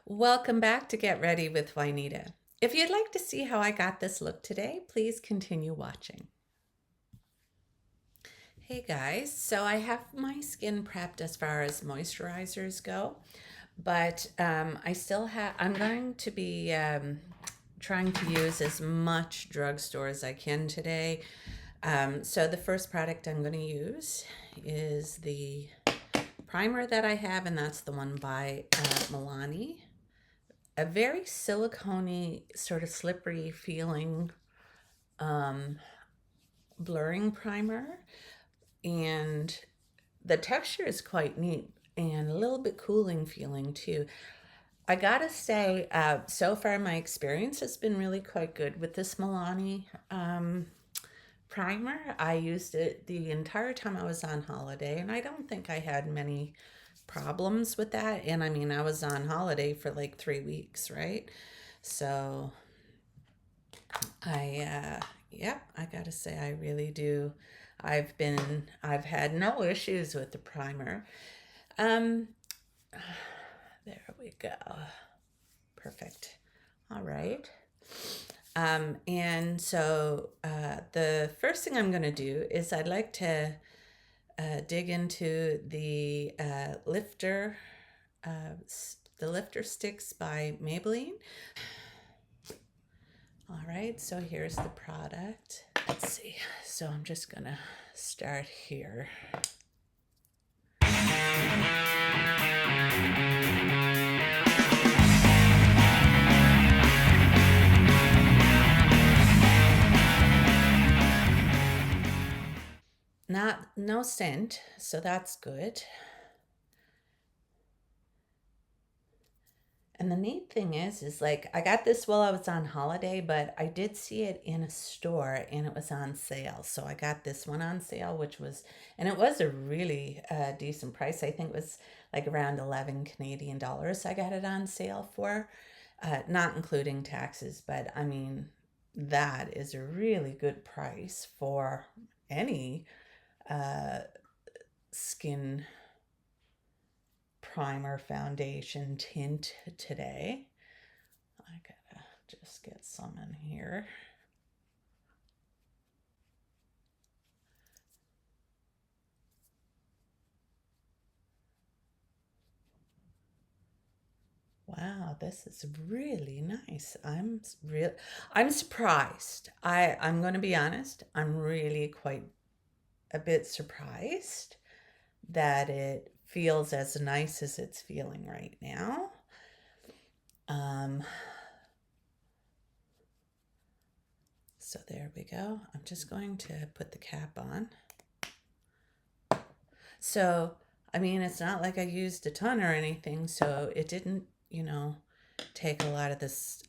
Welcome back to Get Ready with Juanita. If you'd like to see how I got this look today, please continue watching. Hey guys, so I have my skin prepped as far as moisturizers go, but I'm going to be trying to use as much drugstore as I can today. So the first product I'm going to use is the primer that I have, and that's the one by Milani. A very silicone sort of slippery feeling blurring primer, and the texture is quite neat and a little bit cooling feeling too. I gotta say, so far my experience has been really quite good with this Milani primer. I used it the entire time I was on holiday, and I don't think I had many problems with that. And I mean, I was on holiday for like 3 weeks, right? So I gotta say, I really do. I've had no issues with the primer. Um, there we go. Perfect. All right. And so the first thing I'm going to do is I'd like to dig into uh, the Lifter Stix by Maybelline. All right, so here's the product. Let's see. So I'm just going to start here. No scent, so that's good. And the neat thing is like I got this while I was on holiday, but I did see it in a store and it was on sale. So I got this one on sale, and it was a really decent price. I think it was like around 11 Canadian dollars I got it on sale for, not including taxes, but I mean, that is a really good price for any uh, skin primer foundation tint today. I gotta just get some in here. Wow, this is really nice. I'm surprised. I'm going to be honest. I'm really quite a bit surprised that it feels as nice as it's feeling right now. So there we go. I'm just going to put the cap on. So, I mean, it's not like I used a ton or anything, so it didn't, take a lot of this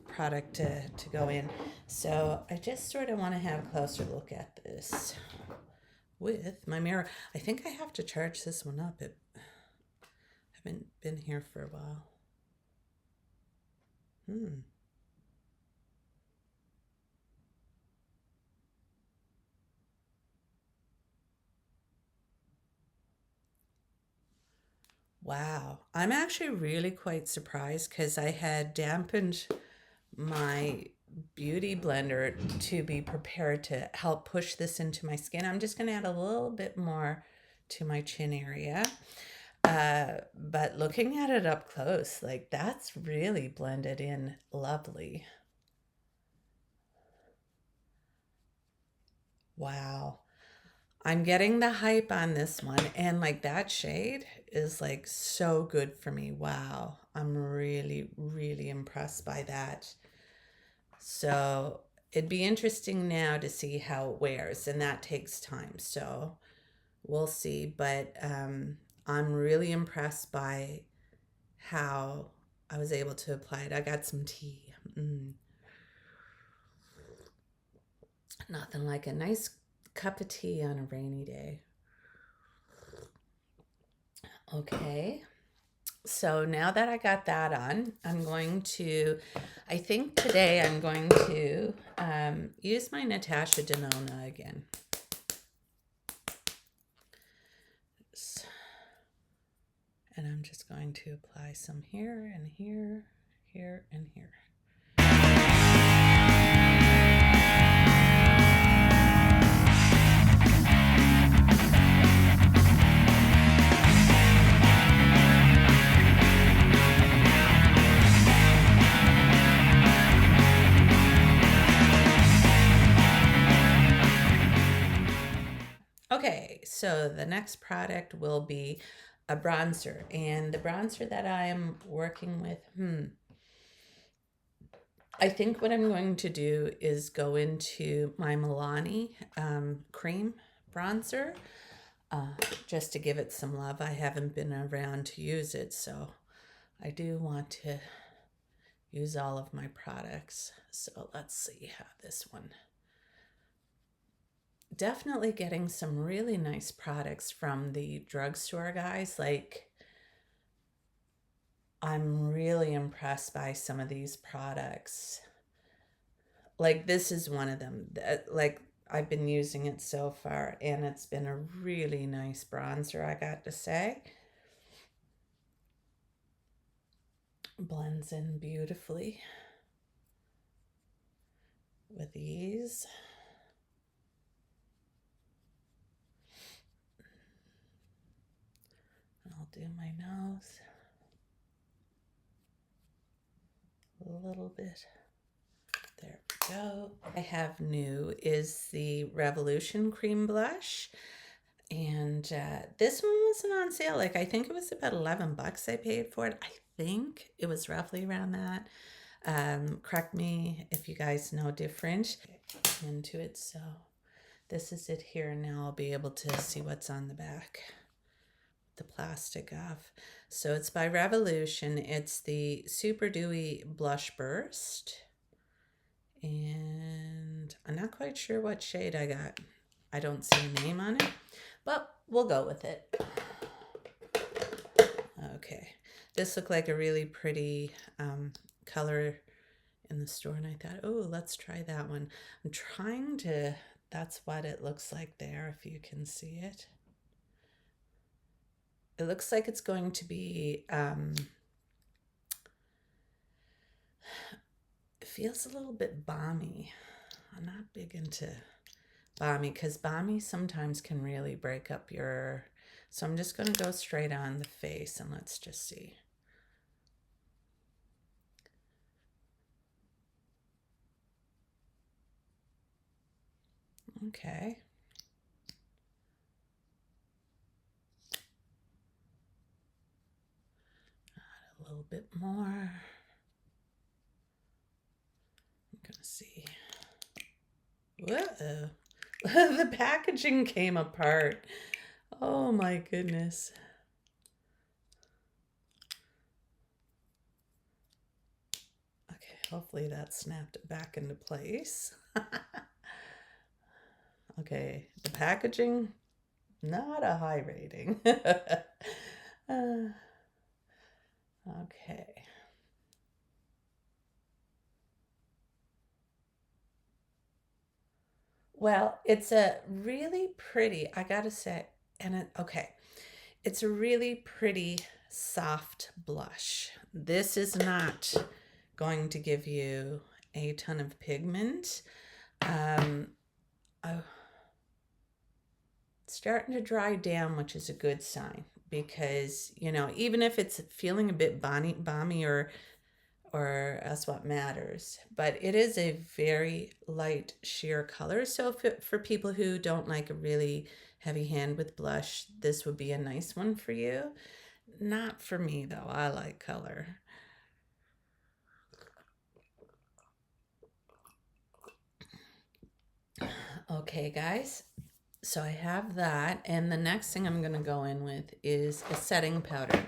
product to go in. So I just sort of want to have a closer look at this with my mirror. I think I have to charge this one up. I haven't been here for a while. Wow. I'm actually really quite surprised because I had dampened my beauty blender to be prepared to help push this into my skin. I'm just going to add a little bit more to my chin area. But looking at it up close, like that's really blended in lovely. Wow. I'm getting the hype on this one, and like that shade is like so good for me. Wow. I'm really, really impressed by that. So it'd be interesting now to see how it wears, and that takes time. So we'll see. But I'm really impressed by how I was able to apply it. I got some tea. Nothing like a nice cup of tea on a rainy day. Okay. So now that I got that on, I think today I'm going to use my Natasha Denona again. And I'm just going to apply some here and here, here and here. Okay, so the next product will be a bronzer, and the bronzer that I am working with, I think what I'm going to do is go into my Milani cream bronzer, just to give it some love. I haven't been around to use it, so I do want to use all of my products. So let's see how this one. Definitely getting some really nice products from the drugstore, guys. Like, I'm really impressed by some of these products. Like, this is one of them. Like, I've been using it so far, and it's been a really nice bronzer, I got to say. Blends in beautifully with ease. I'll do my nose a little bit. There we go. I have new is the Revolution Cream Blush. And this one wasn't on sale. Like, I think it was about 11 bucks I paid for it. I think it was roughly around that. Correct me if you guys know different. Into it. So this is it here. Now I'll be able to see what's on the back. The plastic off. So it's by Revolution. It's the Superdewy Blush Burst. And I'm not quite sure what shade I got. I don't see a name on it, but we'll go with it. Okay. This looked like a really pretty color in the store, and I thought, oh, let's try that one. I'm trying to, that's what it looks like there, if you can see it. It looks like it's going to be, it feels a little bit balmy. I'm not big into balmy because balmy sometimes can really break up your, so I'm just going to go straight on the face and let's just see. Okay. Add a little bit more. I'm gonna see. Whoa. The packaging came apart. Oh my goodness. Okay, hopefully that snapped it back into place. Okay, the packaging, not a high rating. Okay. Well, it's a really pretty, I gotta say, okay, it's a really pretty soft blush. This is not going to give you a ton of pigment. It's starting to dry down, which is a good sign because, you know, even if it's feeling a bit balmy or that's what matters, but it is a very light sheer color. So for people who don't like a really heavy hand with blush, this would be a nice one for you. Not for me though. I like color. Okay, guys. So I have that, and the next thing I'm going to go in with is a setting powder.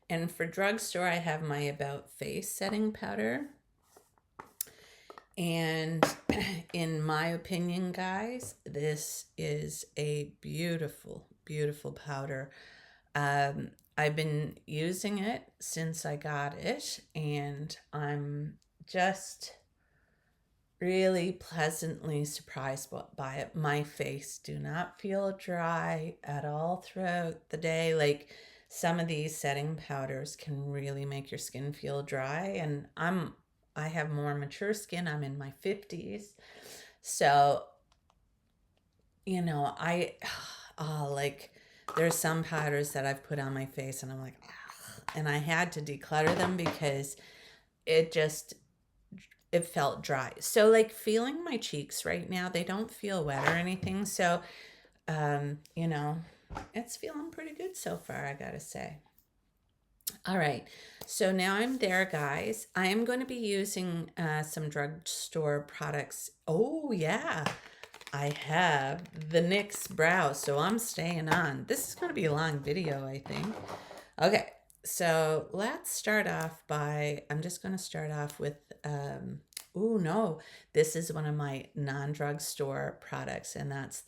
And for drugstore, I have my About Face setting powder. And in my opinion, guys, this is a beautiful, beautiful powder. I've been using it since I got it, and I'm just really pleasantly surprised by it. My face do not feel dry at all throughout the day. Like, some of these setting powders can really make your skin feel dry, and I have more mature skin. I'm in my 50s. So, you know, like there's some powders that I've put on my face and I'm like, and I had to declutter them because it felt dry. So like feeling my cheeks right now, they don't feel wet or anything. So, you know, it's feeling pretty good so far, I gotta say. All right, so now I'm there, guys. I am going to be using some drugstore products. Oh, yeah. I have the NYX Brow, so I'm staying on. This is going to be a long video, I think. Okay, so let's start off by, I'm just going to start off with, oh, no. This is one of my non-drugstore products, and that's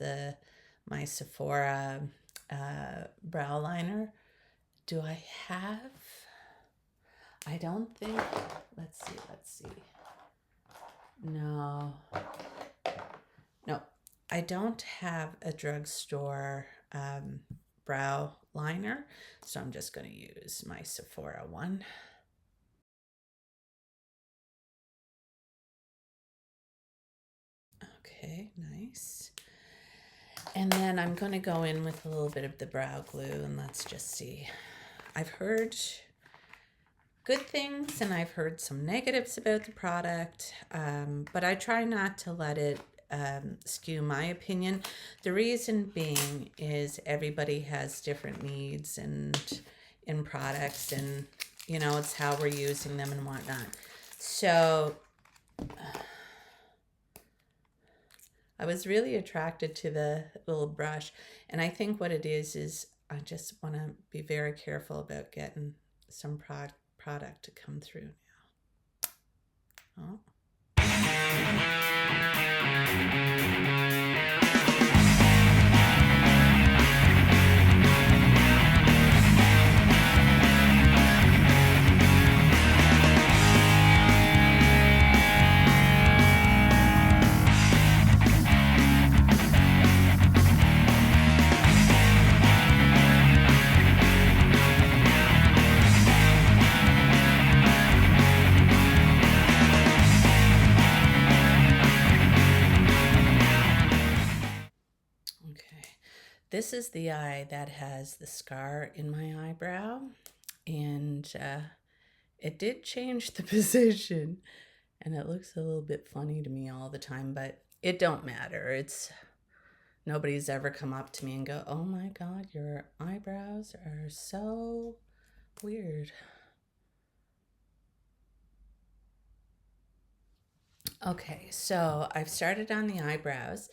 my Sephora brow liner. Do I have? I don't think. Let's see. No, I don't have a drugstore brow liner, so I'm just going to use my Sephora one. Okay, nice. And then I'm going to go in with a little bit of the brow glue, and let's just see. I've heard good things and I've heard some negatives about the product, but I try not to let it skew my opinion. The reason being is everybody has different needs and in products, and you know, it's how we're using them and whatnot. So I was really attracted to the little brush, and I think what it is I just want to be very careful about getting some product to come through now. Oh. This is the eye that has the scar in my eyebrow, and it did change the position, and it looks a little bit funny to me all the time, but it don't matter. Nobody's ever come up to me and go, oh my God, your eyebrows are so weird. Okay, so I've started on the eyebrows.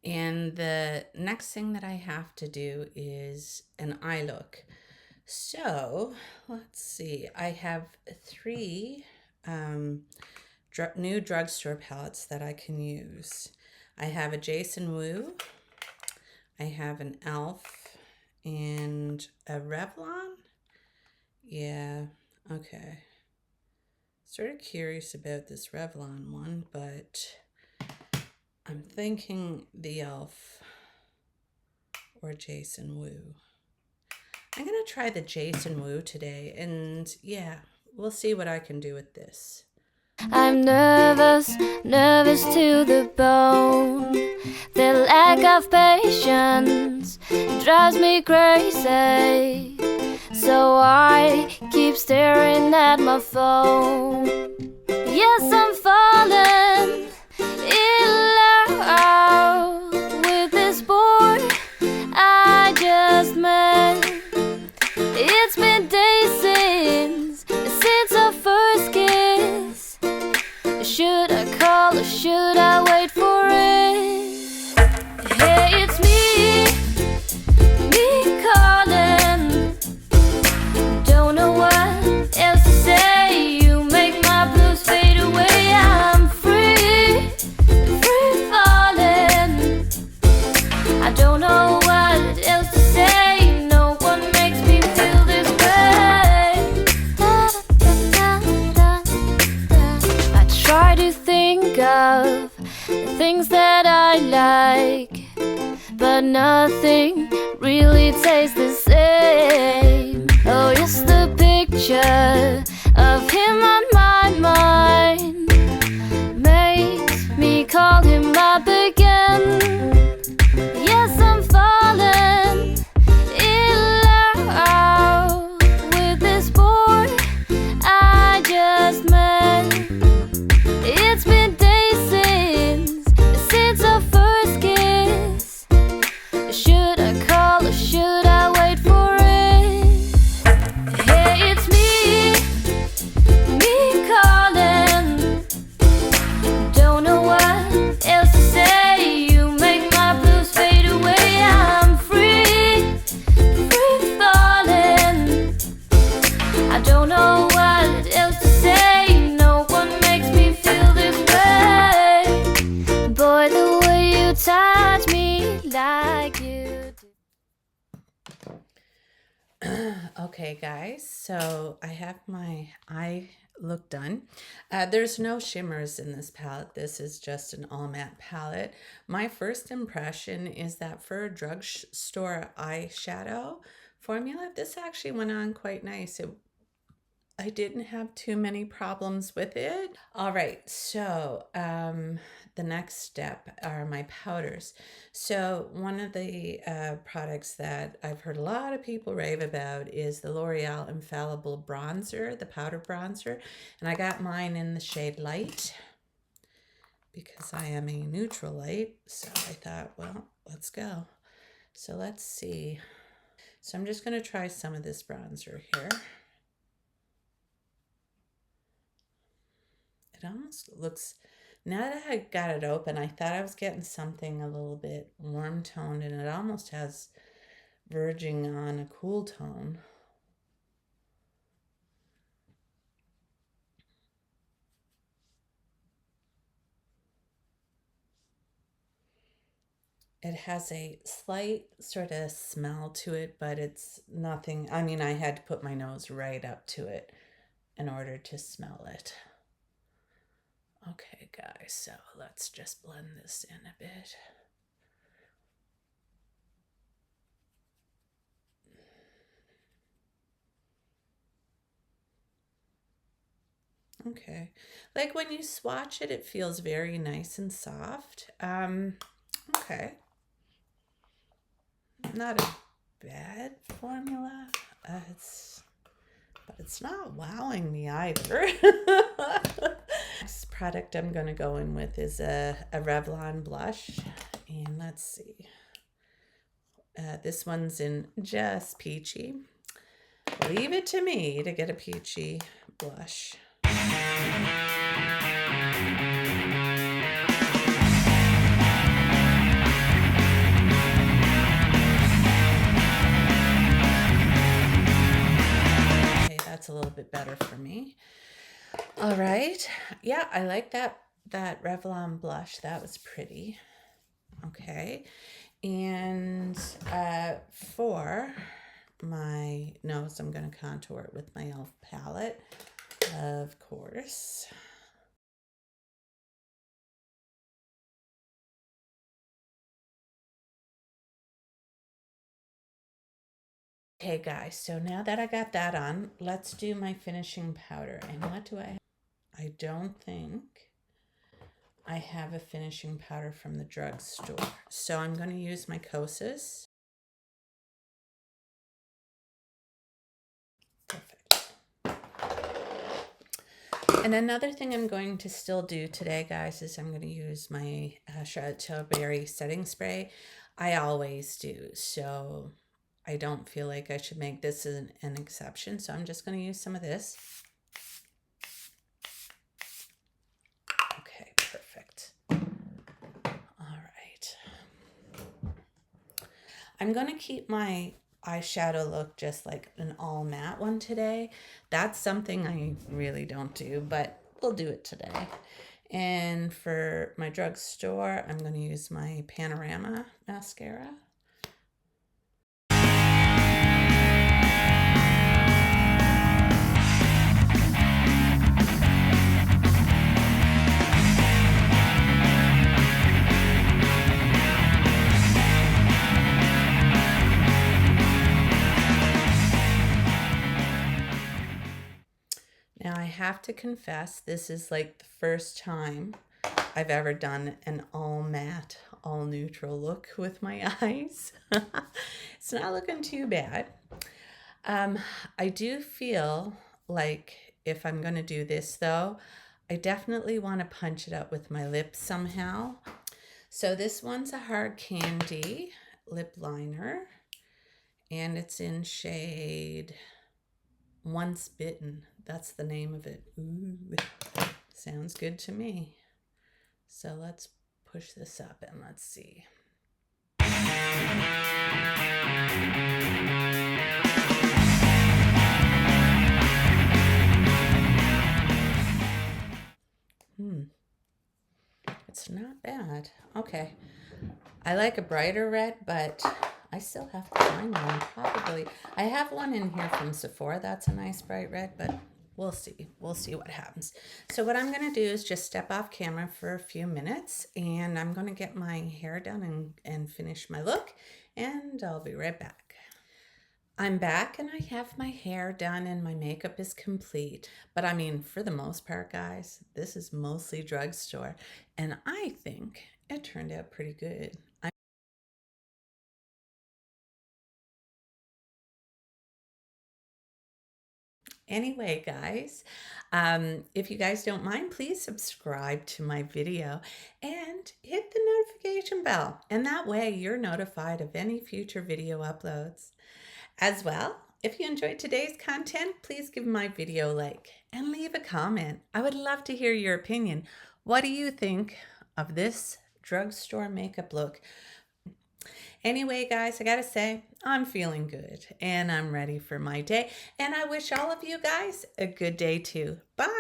And the next thing that I have to do is an eye look. So let's see. I have 3 new drugstore palettes that I can use. I have a Jason Wu. I have an e.l.f. and a Revlon. Yeah, okay. Sort of curious about this Revlon one, but I'm thinking the e.l.f. or Jason Wu. I'm going to try the Jason Wu today, and yeah, we'll see what I can do with this. I'm nervous to the bone. The lack of patience drives me crazy, so I keep staring at my phone. Yes, I'm falling in love with this boy I just met. It's been days since our first kiss. Should I call or should I wait for it? Hey, it's me calling. Don't know what else to say. You make my blues fade away. I'm free falling. I don't know what else to say. No one makes me feel this way. I try to think of the things that I like, but nothing really tastes the same. Oh, just the picture of him on my mind makes me call him up again. Yes, I'm falling in love with this boy I just met. It's been days since our first kiss. Should I call or should I wait for it? Hey, it's me calling. Don't know what else to say. You make my blues fade away. I'm free falling. I don't know what else to say. No one makes me feel this way. Boy, the way you touch me like you do. Okay, guys, so I have my eye look done. There's no shimmers in this palette. This is just an all matte palette. My first impression is that for a drugstore eyeshadow formula, this actually went on quite nice. I didn't have too many problems with it. All right, so the next step are my powders. So one of the products that I've heard a lot of people rave about is the L'Oreal Infallible bronzer, the powder bronzer. And I got mine in the shade Light because I am a neutral light. So I thought, well, let's go. So let's see. So I'm just gonna try some of this bronzer here. It almost looks, now that I got it open, I thought I was getting something a little bit warm toned, and it almost has verging on a cool tone. It has a slight sort of smell to it, but it's nothing. I mean, I had to put my nose right up to it in order to smell it. Okay, guys, so let's just blend this in a bit. Okay, like when you swatch it, it feels very nice and soft. Okay, not a bad formula. But it's not wowing me either. Next product I'm going to go in with is a Revlon blush. And let's see. This one's in just Peachy. Leave it to me to get a Peachy blush. That's a little bit better for me. All right. Yeah, I like that Revlon blush. That was pretty. Okay. And for my nose, I'm going to contour it with my e.l.f. palette, of course. Okay, guys, so now that I got that on, let's do my finishing powder. And what do I have? I don't think I have a finishing powder from the drugstore. So I'm going to use my Kosas. Perfect. And another thing I'm going to still do today, guys, is I'm going to use my Tilbury setting spray. I always do, so I don't feel like I should make this an exception, so I'm just going to use some of this. Okay, perfect. All right. I'm going to keep my eyeshadow look just like an all matte one today. That's something I really don't do, but we'll do it today. And for my drugstore, I'm going to use my Panorama mascara. Now I have to confess, this is like the first time I've ever done an all matte, all neutral look with my eyes. It's not looking too bad. I do feel like if I'm going to do this though, I definitely want to punch it up with my lips somehow. So this one's a hard candy lip liner, and it's in shade Once Bitten. That's the name of it. Ooh, sounds good to me. So let's push this up and let's see. It's not bad. Okay. I like a brighter red, but I still have to find one, probably. I have one in here from Sephora. That's a nice bright red, but we'll see. We'll see what happens. So what I'm going to do is just step off camera for a few minutes, and I'm going to get my hair done and finish my look, and I'll be right back. I'm back and I have my hair done and my makeup is complete. But I mean, for the most part, guys, this is mostly drugstore, and I think it turned out pretty good. Anyway, guys, if you guys don't mind, please subscribe to my video and hit the notification bell. And that way you're notified of any future video uploads. As well, if you enjoyed today's content, please give my video a like and leave a comment. I would love to hear your opinion. What do you think of this drugstore makeup look? Anyway, guys, I gotta say, I'm feeling good and I'm ready for my day. And I wish all of you guys a good day too. Bye.